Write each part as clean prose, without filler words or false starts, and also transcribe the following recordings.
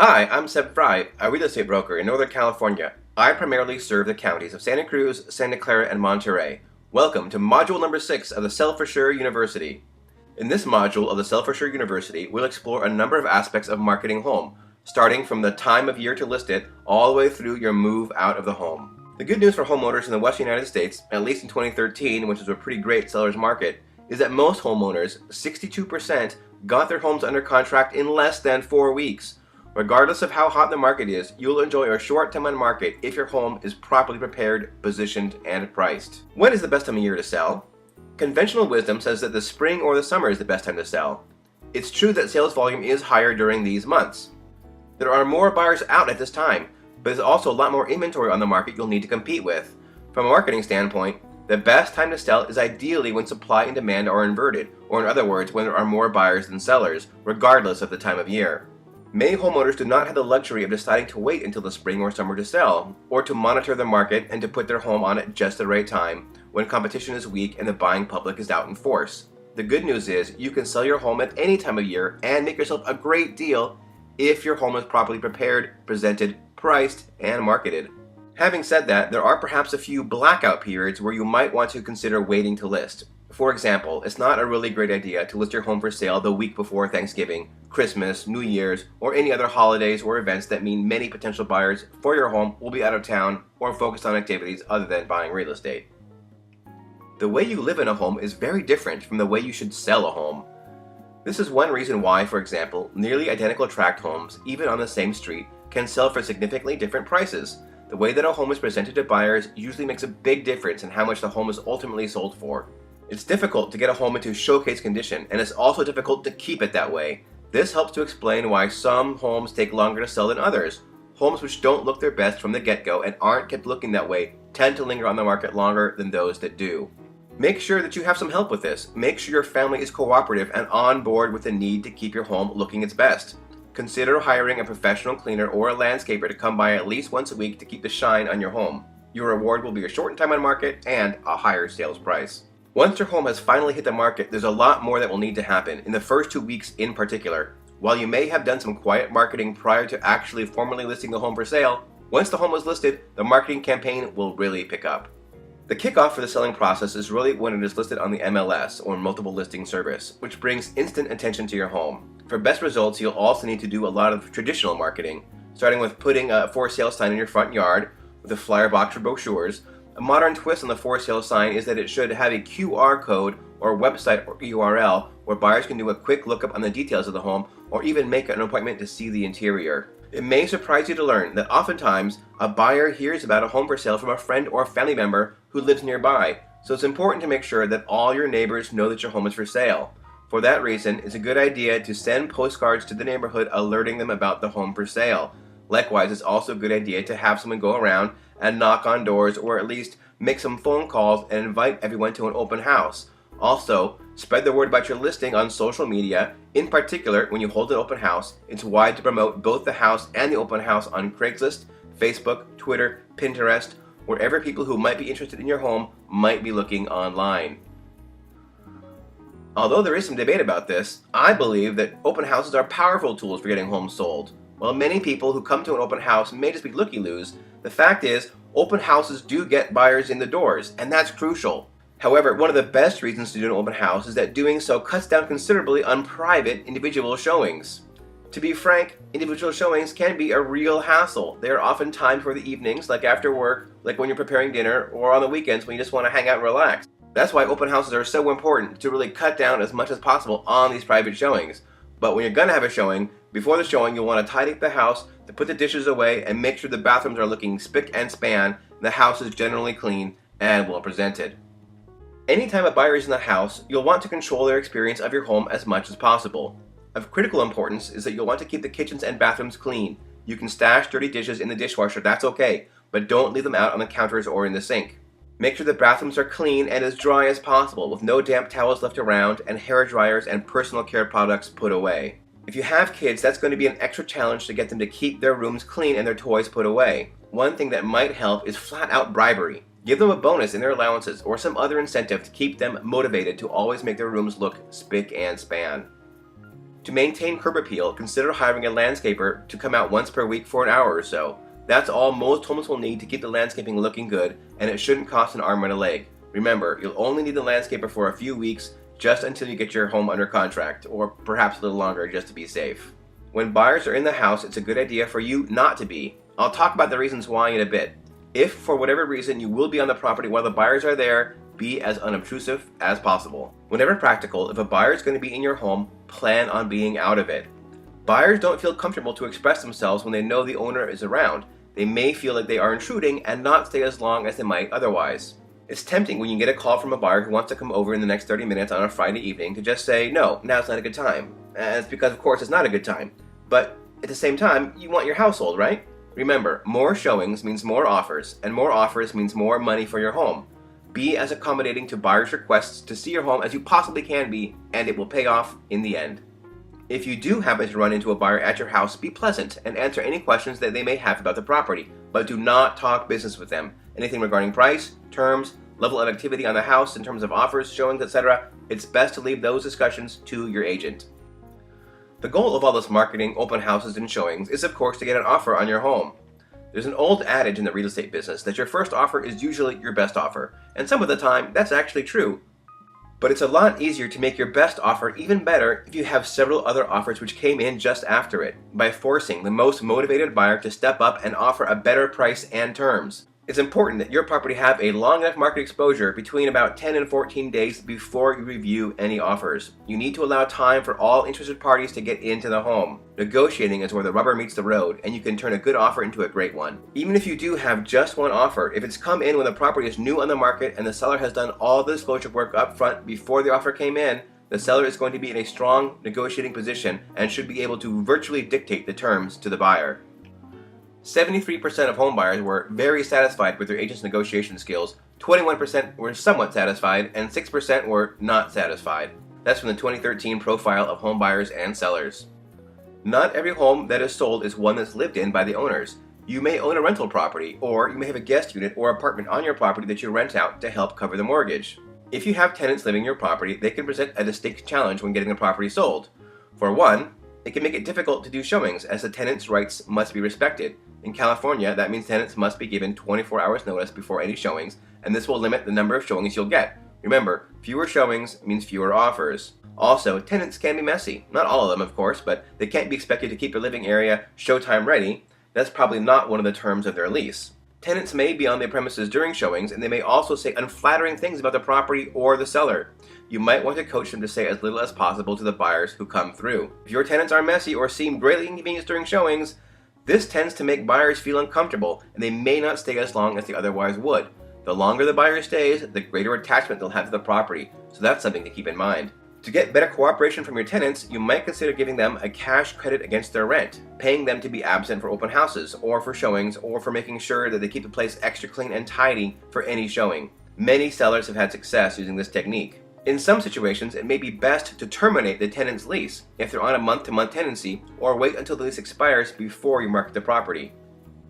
Hi, I'm Seb Fry, a real estate broker in Northern California. I primarily serve the counties of Santa Cruz, Santa Clara, and Monterey. Welcome to module number 6 of the SellForSure University. In this module of the SellForSure University, we'll explore a number of aspects of marketing home, starting from the time of year to list it, all the way through your move out of the home. The good news for homeowners in the Western United States, at least in 2013, which was a pretty great seller's market, is that most homeowners, 62%, got their homes under contract in less than 4 weeks. Regardless of how hot the market is, you'll enjoy a short time on market if your home is properly prepared, positioned, and priced. When is the best time of year to sell? Conventional wisdom says that the spring or the summer is the best time to sell. It's true that sales volume is higher during these months. There are more buyers out at this time, but there's also a lot more inventory on the market you'll need to compete with. From a marketing standpoint, the best time to sell is ideally when supply and demand are inverted, or in other words, when there are more buyers than sellers, regardless of the time of year. Many homeowners do not have the luxury of deciding to wait until the spring or summer to sell, or to monitor the market and to put their home on at just the right time, when competition is weak and the buying public is out in force. The good news is you can sell your home at any time of year and make yourself a great deal if your home is properly prepared, presented, priced, and marketed. Having said that, there are perhaps a few blackout periods where you might want to consider waiting to list. For example, it's not a really great idea to list your home for sale the week before Thanksgiving, Christmas, New Year's, or any other holidays or events that mean many potential buyers for your home will be out of town or focused on activities other than buying real estate. The way you live in a home is very different from the way you should sell a home. This is one reason why, for example, nearly identical tract homes, even on the same street, can sell for significantly different prices. The way that a home is presented to buyers usually makes a big difference in how much the home is ultimately sold for. It's difficult to get a home into showcase condition, and it's also difficult to keep it that way. This helps to explain why some homes take longer to sell than others. Homes which don't look their best from the get-go and aren't kept looking that way tend to linger on the market longer than those that do. Make sure that you have some help with this. Make sure your family is cooperative and on board with the need to keep your home looking its best. Consider hiring a professional cleaner or a landscaper to come by at least once a week to keep the shine on your home. Your reward will be a shortened time on market and a higher sales price. Once your home has finally hit the market, there's a lot more that will need to happen, in the first 2 weeks in particular. While you may have done some quiet marketing prior to actually formally listing the home for sale, once the home is listed, the marketing campaign will really pick up. The kickoff for the selling process is really when it is listed on the MLS, or multiple listing service, which brings instant attention to your home. For best results, you'll also need to do a lot of traditional marketing, starting with putting a for sale sign in your front yard with a flyer box for brochures. A modern twist on the for sale sign is that it should have a QR code or website or URL where buyers can do a quick lookup on the details of the home or even make an appointment to see the interior. It may surprise you to learn that oftentimes a buyer hears about a home for sale from a friend or family member who lives nearby, so it's important to make sure that all your neighbors know that your home is for sale. For that reason, it's a good idea to send postcards to the neighborhood alerting them about the home for sale. Likewise, it's also a good idea to have someone go around and knock on doors or at least make some phone calls and invite everyone to an open house. Also, spread the word about your listing on social media. In particular, when you hold an open house, it's wise to promote both the house and the open house on Craigslist, Facebook, Twitter, Pinterest, wherever people who might be interested in your home might be looking online. Although there is some debate about this, I believe that open houses are powerful tools for getting homes sold. While many people who come to an open house may just be looky-loos, the fact is, open houses do get buyers in the doors, and that's crucial. However, one of the best reasons to do an open house is that doing so cuts down considerably on private individual showings. To be frank, individual showings can be a real hassle. They are often timed for the evenings, like after work, like when you're preparing dinner, or on the weekends when you just want to hang out and relax. That's why open houses are so important, to really cut down as much as possible on these private showings. But when you're going to have a showing, before the showing you'll want to tidy up the house, to put the dishes away, and make sure the bathrooms are looking spick and span, and the house is generally clean and well presented. Anytime a buyer is in the house, you'll want to control their experience of your home as much as possible. Of critical importance is that you'll want to keep the kitchens and bathrooms clean. You can stash dirty dishes in the dishwasher, that's okay, but don't leave them out on the counters or in the sink. Make sure the bathrooms are clean and as dry as possible, with no damp towels left around and hair dryers and personal care products put away. If you have kids, that's going to be an extra challenge to get them to keep their rooms clean and their toys put away. One thing that might help is flat-out bribery. Give them a bonus in their allowances or some other incentive to keep them motivated to always make their rooms look spick and span. To maintain curb appeal, consider hiring a landscaper to come out once per week for an hour or so. That's all most homes will need to keep the landscaping looking good, and it shouldn't cost an arm and a leg. Remember, you'll only need the landscaper for a few weeks, just until you get your home under contract, or perhaps a little longer just to be safe. When buyers are in the house, it's a good idea for you not to be. I'll talk about the reasons why in a bit. If, for whatever reason, you will be on the property while the buyers are there, be as unobtrusive as possible. Whenever practical, if a buyer is going to be in your home, plan on being out of it. Buyers don't feel comfortable to express themselves when they know the owner is around. They may feel like they are intruding and not stay as long as they might otherwise. It's tempting when you get a call from a buyer who wants to come over in the next 30 minutes on a Friday evening to just say, no, now's not a good time. And it's because, of course, it's not a good time. But at the same time, you want your household, right? Remember, more showings means more offers, and more offers means more money for your home. Be as accommodating to buyers' requests to see your home as you possibly can be, and it will pay off in the end. If you do happen to run into a buyer at your house, be pleasant and answer any questions that they may have about the property, but do not talk business with them. Anything regarding price, terms, level of activity on the house in terms of offers, showings, etc., it's best to leave those discussions to your agent. The goal of all this marketing, open houses, and showings is, of course, to get an offer on your home. There's an old adage in the real estate business that your first offer is usually your best offer, and some of the time that's actually true. But it's a lot easier to make your best offer even better if you have several other offers which came in just after it, by forcing the most motivated buyer to step up and offer a better price and terms. It's important that your property have a long enough market exposure between about 10 and 14 days before you review any offers. You need to allow time for all interested parties to get into the home. Negotiating is where the rubber meets the road, and you can turn a good offer into a great one. Even if you do have just one offer, if it's come in when the property is new on the market and the seller has done all the disclosure work up front before the offer came in, the seller is going to be in a strong negotiating position and should be able to virtually dictate the terms to the buyer. 73% of home buyers were very satisfied with their agent's negotiation skills, 21% were somewhat satisfied, and 6% were not satisfied. That's from the 2013 profile of home buyers and sellers. Not every home that is sold is one that's lived in by the owners. You may own a rental property, or you may have a guest unit or apartment on your property that you rent out to help cover the mortgage. If you have tenants living in your property, they can present a distinct challenge when getting the property sold. For one, it can make it difficult to do showings as the tenant's rights must be respected. In California, that means tenants must be given 24 hours notice before any showings, and this will limit the number of showings you'll get. Remember, fewer showings means fewer offers. Also, tenants can be messy. Not all of them, of course, but they can't be expected to keep your living area showtime ready. That's probably not one of the terms of their lease. Tenants may be on their premises during showings, and they may also say unflattering things about the property or the seller. You might want to coach them to say as little as possible to the buyers who come through. If your tenants are messy or seem greatly inconvenienced during showings, this tends to make buyers feel uncomfortable, and they may not stay as long as they otherwise would. The longer the buyer stays, the greater attachment they'll have to the property, so that's something to keep in mind. To get better cooperation from your tenants, you might consider giving them a cash credit against their rent, paying them to be absent for open houses, or for showings, or for making sure that they keep the place extra clean and tidy for any showing. Many sellers have had success using this technique. In some situations, it may be best to terminate the tenant's lease if they're on a month-to-month tenancy, or wait until the lease expires before you market the property.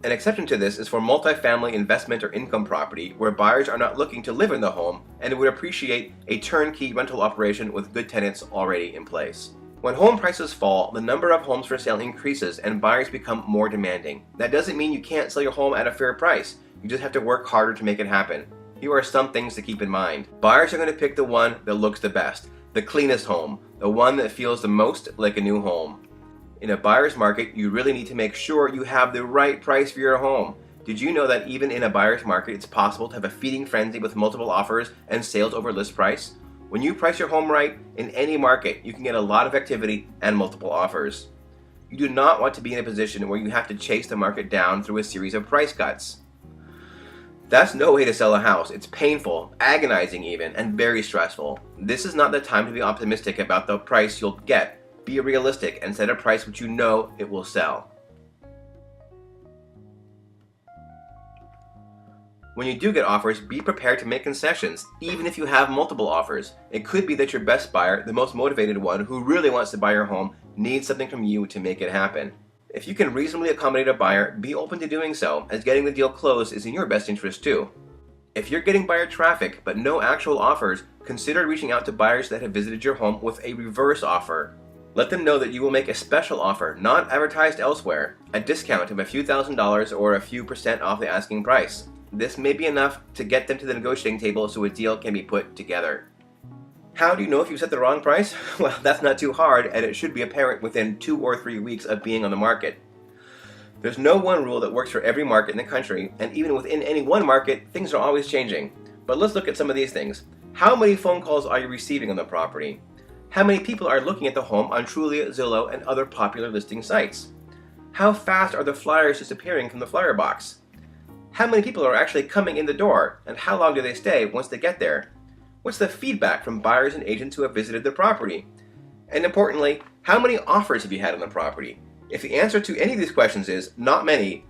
An exception to this is for multifamily investment or income property where buyers are not looking to live in the home and would appreciate a turnkey rental operation with good tenants already in place. When home prices fall, the number of homes for sale increases and buyers become more demanding. That doesn't mean you can't sell your home at a fair price. You just have to work harder to make it happen. Here are some things to keep in mind. Buyers are going to pick the one that looks the best, the cleanest home, the one that feels the most like a new home. In a buyer's market, you really need to make sure you have the right price for your home. Did you know that even in a buyer's market, it's possible to have a feeding frenzy with multiple offers and sales over list price? When you price your home right, in any market, you can get a lot of activity and multiple offers. You do not want to be in a position where you have to chase the market down through a series of price cuts. That's no way to sell a house. It's painful, agonizing even, and very stressful. This is not the time to be optimistic about the price you'll get. Be realistic and set a price which you know it will sell. When you do get offers, be prepared to make concessions, even if you have multiple offers. It could be that your best buyer, the most motivated one who really wants to buy your home, needs something from you to make it happen. If you can reasonably accommodate a buyer, be open to doing so, as getting the deal closed is in your best interest too. If you're getting buyer traffic but no actual offers, consider reaching out to buyers that have visited your home with a reverse offer. Let them know that you will make a special offer, not advertised elsewhere, a discount of a few $1,000s or a few % off the asking price. This may be enough to get them to the negotiating table so a deal can be put together. How do you know if you set the wrong price? Well, that's not too hard, and it should be apparent within 2 or 3 weeks of being on the market. There's no one rule that works for every market in the country, and even within any one market, things are always changing. But let's look at some of these things. How many phone calls are you receiving on the property? How many people are looking at the home on Trulia, Zillow, and other popular listing sites? How fast are the flyers disappearing from the flyer box? How many people are actually coming in the door, and how long do they stay once they get there? What's the feedback from buyers and agents who have visited the property? And importantly, how many offers have you had on the property? If the answer to any of these questions is not many,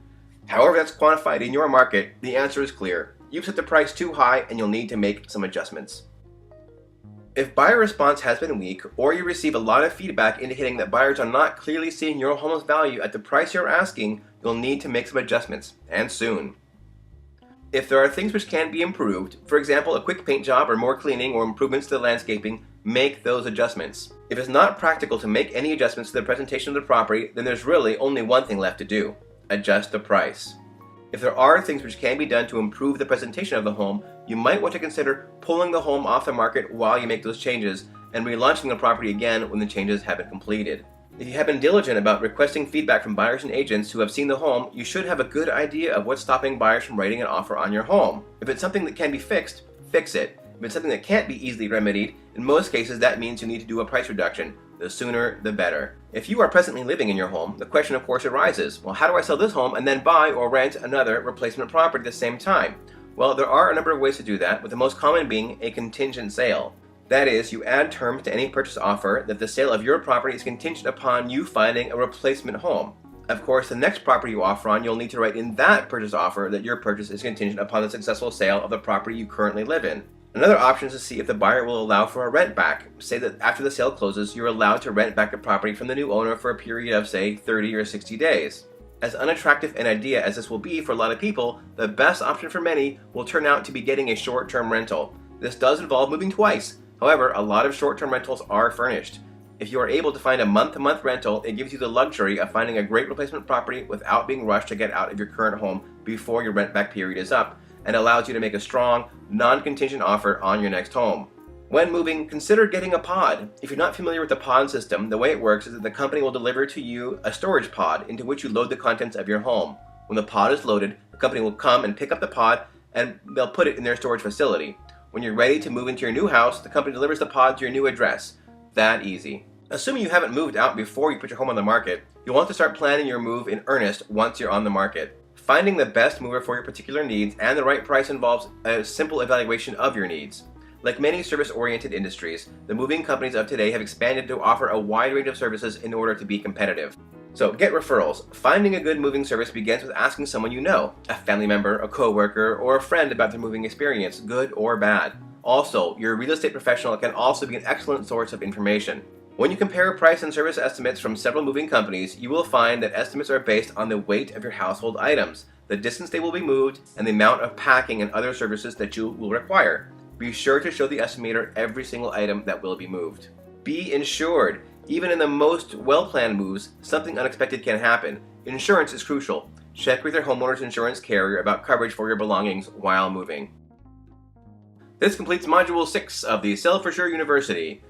however that's quantified in your market, the answer is clear. You've set the price too high and you'll need to make some adjustments. If buyer response has been weak, or you receive a lot of feedback indicating that buyers are not clearly seeing your home's value at the price you're asking, you'll need to make some adjustments, and soon. If there are things which can be improved, for example a quick paint job or more cleaning or improvements to the landscaping, make those adjustments. If it's not practical to make any adjustments to the presentation of the property, then there's really only one thing left to do: adjust the price. If there are things which can be done to improve the presentation of the home, you might want to consider pulling the home off the market while you make those changes and relaunching the property again when the changes have been completed. If you have been diligent about requesting feedback from buyers and agents who have seen the home, you should have a good idea of what's stopping buyers from writing an offer on your home. If it's something that can be fixed, fix it. If it's something that can't be easily remedied, in most cases that means you need to do a price reduction. The sooner, the better. If you are presently living in your home, the question of course arises, well, how do I sell this home and then buy or rent another replacement property at the same time? Well, there are a number of ways to do that, with the most common being a contingent sale. That is, you add terms to any purchase offer that the sale of your property is contingent upon you finding a replacement home. Of course, the next property you offer on, you'll need to write in that purchase offer that your purchase is contingent upon the successful sale of the property you currently live in. Another option is to see if the buyer will allow for a rent back. Say that after the sale closes, you're allowed to rent back the property from the new owner for a period of, say, 30 or 60 days. As unattractive an idea as this will be for a lot of people, the best option for many will turn out to be getting a short-term rental. This does involve moving twice. However, a lot of short-term rentals are furnished. If you are able to find a month-to-month rental, it gives you the luxury of finding a great replacement property without being rushed to get out of your current home before your rent-back period is up, and allows you to make a strong, non-contingent offer on your next home. When moving, consider getting a pod. If you're not familiar with the pod system, the way it works is that the company will deliver to you a storage pod into which you load the contents of your home. When the pod is loaded, the company will come and pick up the pod and they'll put it in their storage facility. When you're ready to move into your new house, the company delivers the pod to your new address. That easy. Assuming you haven't moved out before you put your home on the market, you'll want to start planning your move in earnest once you're on the market. Finding the best mover for your particular needs and the right price involves a simple evaluation of your needs. Like many service-oriented industries, the moving companies of today have expanded to offer a wide range of services in order to be competitive. So get referrals. Finding a good moving service begins with asking someone you know, a family member, a coworker, or a friend about their moving experience, good or bad. Also, your real estate professional can also be an excellent source of information. When you compare price and service estimates from several moving companies, you will find that estimates are based on the weight of your household items, the distance they will be moved, and the amount of packing and other services that you will require. Be sure to show the estimator every single item that will be moved. Be insured. Even in the most well-planned moves, something unexpected can happen. Insurance is crucial. Check with your homeowner's insurance carrier about coverage for your belongings while moving. This completes Module 6 of the SellForSure University.